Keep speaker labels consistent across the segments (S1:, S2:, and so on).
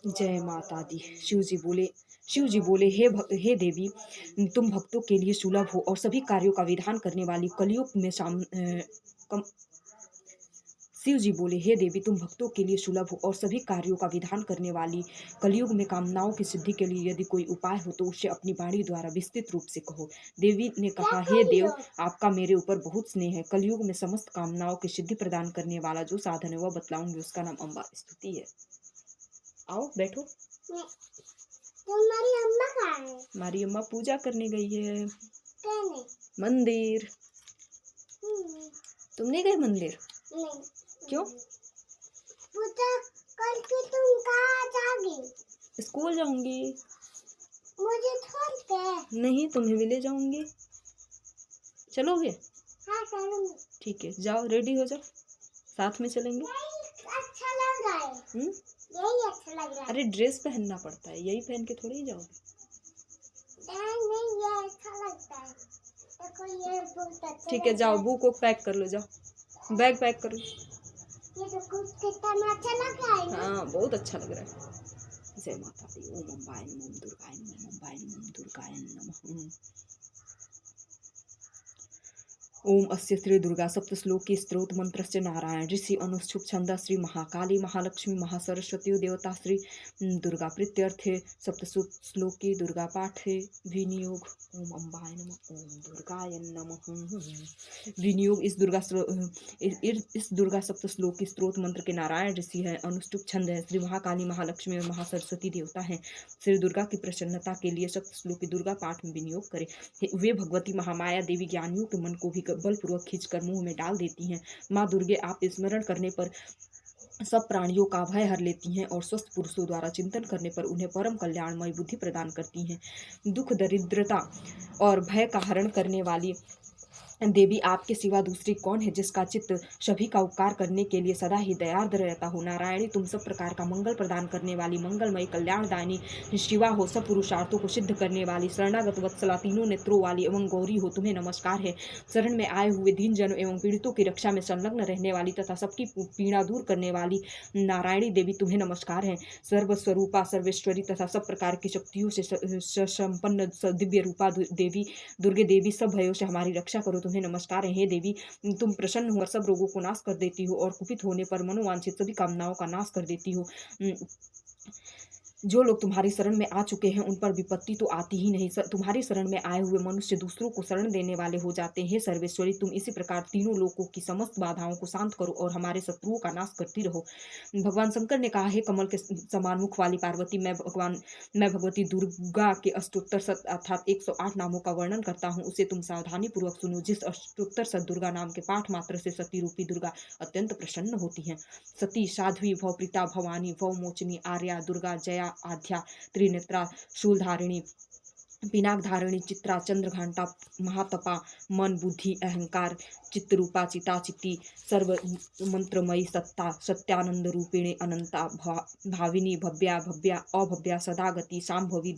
S1: जय माता दी। शिव जी बोले, हे देवी, तुम भक्तों के लिए सुलभ हो और सभी कार्यों का विधान करने वाली कलयुग में कम शिव जी बोले, हे देवी, तुम भक्तों के लिए सुलभ हो और सभी कार्यों का विधान करने वाली कलयुग में कामनाओं की सिद्धि के लिए यदि कोई उपाय हो तो उसे अपनी वाणी द्वारा विस्तृत रूप से कहो। देवी ने कहा, हे देव, आपका मेरे ऊपर बहुत स्नेह है। कलयुग में समस्त कामनाओं की सिद्धि प्रदान करने वाला जो साधन है वह बतलाऊंगी, उसका नाम अम्बा स्तुति है। आओ बैठो।
S2: तुम्हारी अम्मा कहाँ है?
S1: हमारी अम्मा पूजा करने गई है
S2: कहने?
S1: मंदिर। तुम नहीं गए मंदिर?
S2: नहीं।
S1: क्यों?
S2: पूजा करके तुम कहाँ जाओगी?
S1: स्कूल जाऊंगी।
S2: मुझे छोड़ के?
S1: नहीं, तुम्हें भी ले जाऊंगी। चलोगे?
S2: हाँ चलूंगी।
S1: ठीक है, जाओ रेडी हो जाओ, साथ में चलेंगे।
S2: यही अच्छा लग रहा है। यही अच्छा लग रहा है।
S1: अरे ड्रेस पहनना पड़ता है, यही पहन के थोड़ी ही जाओगे।
S2: नहीं, ये अच्छा लगता है। देखो ये बहुत अच्छा।
S1: ठीक है, जाओ बुक को पैक कर लो, जाओ बैग पैक कर लो।
S2: ये देखो कितना अच्छा लग रहा है ना?
S1: हाँ बहुत अच्छा लग रहा है। जय माता दी। ओम अम्बाय नमः, ओम दुर्गाय नमः, ओम अम्बाय नमः, ओम दुर्गाय नमः। ओम अस्य श्री दुर्गा सप्तश्लोकी स्तोत्र मंत्रस्य नारायण ऋषि अनुष्ठुप छंद श्री महाकाली महालक्ष्मी महासरस्वती देवता श्री दुर्गा प्रीत्यर्थे सप्तश्लोकी दुर्गा पाठे विनियोग। ओम अम्बाय नमः, ओम दुर्गाय नमः। विनियोग इस दुर्गा सप्तश्लोकी स्तोत्र मंत्र के नारायण ऋषि है, अनुष्ठुप छंद है, श्री महाकाली महालक्ष्मी और महासरस्वती देवता है। श्री दुर्गा की प्रसन्नता के लिए सप्तश्लोकी दुर्गा पाठ में विनियोग करें। वे भगवती महामाया देवी ज्ञानियों के मन को भी बलपूर्वक खींचकर मुंह में डाल देती हैं। माँ दुर्गे आप स्मरण करने पर सब प्राणियों का भय हर लेती हैं और स्वस्थ पुरुषों द्वारा चिंतन करने पर उन्हें परम कल्याणमय बुद्धि प्रदान करती हैं। दुख दरिद्रता और भय का हरण करने वाली देवी आपके सिवा दूसरी कौन है जिसका चित्त सभी का उपकार करने के लिए सदा ही दयार्द रहता हो। नारायणी, तुम सब प्रकार का मंगल प्रदान करने वाली मंगलमयी कल्याणदायिनी शिवा हो, सब पुरुषार्थों को सिद्ध करने वाली शरणागत वत्सला, तीनों नेत्रों वाली एवं गौरी हो, तुम्हें नमस्कार है। शरण में आए हुए दीन जनों एवं पीड़ितों की रक्षा में संलग्न रहने वाली तथा सबकी पीड़ा दूर करने वाली नारायणी देवी, तुम्हें नमस्कार है। सर्वस्वरूपा, सर्वेश्वरी तथा सब प्रकार की शक्तियों से संपन्न दिव्य रूपा देवी दुर्गे देवी, सब भयों से हमारी रक्षा करो, तुम्हें नमस्कार है। हे देवी, तुम प्रसन्न होकर सब रोगों को नाश कर देती हो और कुपित होने पर मनोवांछित सभी कामनाओं का नाश कर देती हो। जो लोग तुम्हारी शरण में आ चुके हैं उन पर विपत्ति तो आती ही नहीं। तुम्हारी शरण में आए हुए मनुष्य दूसरों को शरण देने वाले हो जाते हैं। सर्वेश्वरी, तुम इसी प्रकार तीनों लोकों की समस्त बाधाओं को शांत करो और हमारे शत्रुओं का नाश करती रहो। भगवान शंकर ने कहा, हे कमल के समान मुख वाली पार्वती, मैं भगवती दुर्गा के अष्टोत्तर शत अर्थात 108 नामों का वर्णन करता हूँ, उसे तुम सावधानी पूर्वक सुनो। जिस अष्टोत्तर शत दुर्गा नाम के पाठ मात्र से सती रूपी दुर्गा अत्यंत प्रसन्न होती हैं। सती, साध्वी, भवप्रीता, भवानी, भवमोचनी, आर्या, दुर्गा, जया, आध्या, त्रिनेत्रा, शूलधारिणी, पिनाकधारिणी, चित्रा, चंद्रघंटा, महातपा, मन, बुद्धि, अहंकार, चित्तरूपा, चिता, चित्ती, सर्व मंत्रमयी, सत्ता, सत्यानंद रूपिणी, अनंता, भाविनी, भव्या, भव्या, अभव्या, सदागति, शांभवी,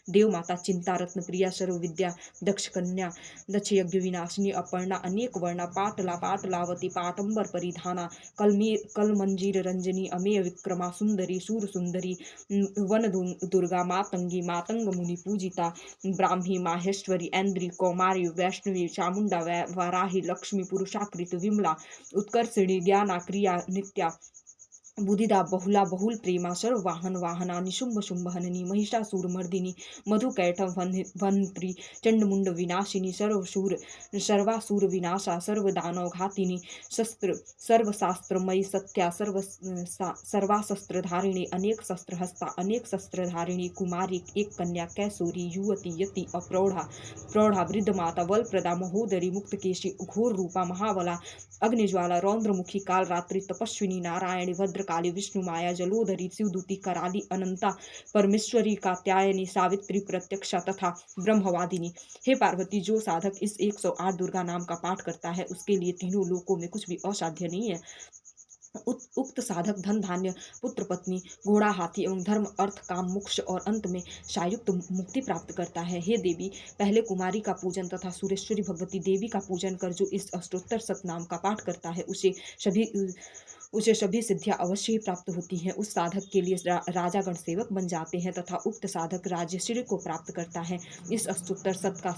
S1: देव माता, चिंता, रत्न प्रिया, सर्व विद्या, दक्ष कन्या, दक्ष यज्ञ विनाशिनी, अपर्णा, अनेक वर्णा, पाटलावती, पाटंबर परिधाना, कल मंजीर रंजनी, अमेय विक्रमा, सुंदरी, सूर सुंदरी, वन दुर्गा, मातंगी, मातंग मुनि पूजिता, ब्राह्मी, माहेश्वरी, ऐन्द्री, कौमारी, वैष्णवी, चामुंडा, वाराही, लक्ष्मी, पुरुषाकृत, विमला, उत्कर्षिणी, ज्ञाना, क्रिया, नित्या, बुधिदा, बहुला, बहुल प्रेमा, सर्व वाहन वाहना, निशुंभ शुंभ हननी, महिषासुर मर्दिनी, मधुकैटभ वंत्री, चंडमुंड विनाशिनी, सर्वासुर विनाशा, सर्व दानव घातिनी, सर्वशास्त्रमयी, सत्या, सर्वाशस्त्रधारिणी, अनेक शस्त्रहस्ता, अनेक शस्त्रधारिणी, कुमारी, एक कन्या, कैशोरी, युवती, यति, प्रौढ़ा, वृद्ध माता, बलप्रदा, महोदरी, मुक्तकेशी, घोर रूपा, महाबला, अग्निज्वाला, रौद्रमुखी, कालरात्रि, तपस्विनी, नारायणी, भद्रकाली, विष्णु माया, जलोधरी, शिवदूती, कराली, अनंता, परमेश्वरी, कात्यायनी, सावित्री, प्रत्यक्षा तथा ब्रह्मवादिनी। हे पार्वती, जो साधक इस 108 दुर्गा नाम का पाठ करता है उसके लिए तीनों लोकों में कुछ भी असाध्य नहीं है। उक्त साधक धन धान्य पुत्र पत्नी घोड़ा हाथी एवं धर्म अर्थ काम मोक्ष और अंत में सायुक्त मुक्ति प्राप्त करता है। हे देवी, पहले कुमारी का पूजन तथा सुरेश्वरी भगवती देवी का पूजन कर जो इस अष्टोत्तर शतनाम का पाठ करता है उसे उसे सभी सिद्धियां अवश्य ही प्राप्त होती हैं। उस साधक के लिए राजागण सेवक बन जाते हैं तथा उक्त साधक राजश्री को प्राप्त करता है। इस स्तोत्र सत का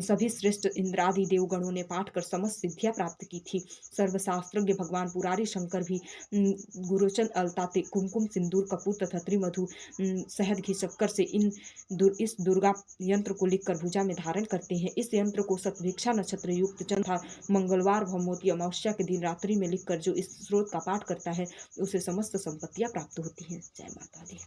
S1: सभी श्रेष्ठ इंद्रादि देवगणों ने पाठ कर समस्त सिद्धियां प्राप्त की थी। सर्वशास्त्रज्ञ भगवान पुरारी शंकर भी गुरुचंद अलता कुमकुम सिंदूर कपूर तथा त्रिमधु शहद घी शक्कर से इस दुर्गा यंत्र को लिखकर भुजा में धारण करते हैं। इस यंत्र को सतभिक्षा नक्षत्र युक्त चंद्र मंगलवार भमोती अमावस्या के दिन रात्रि में लिखकर जो इस स्रोत का पाठ करता है उसे समस्त संपत्तियां प्राप्त होती हैं। जय माता दी।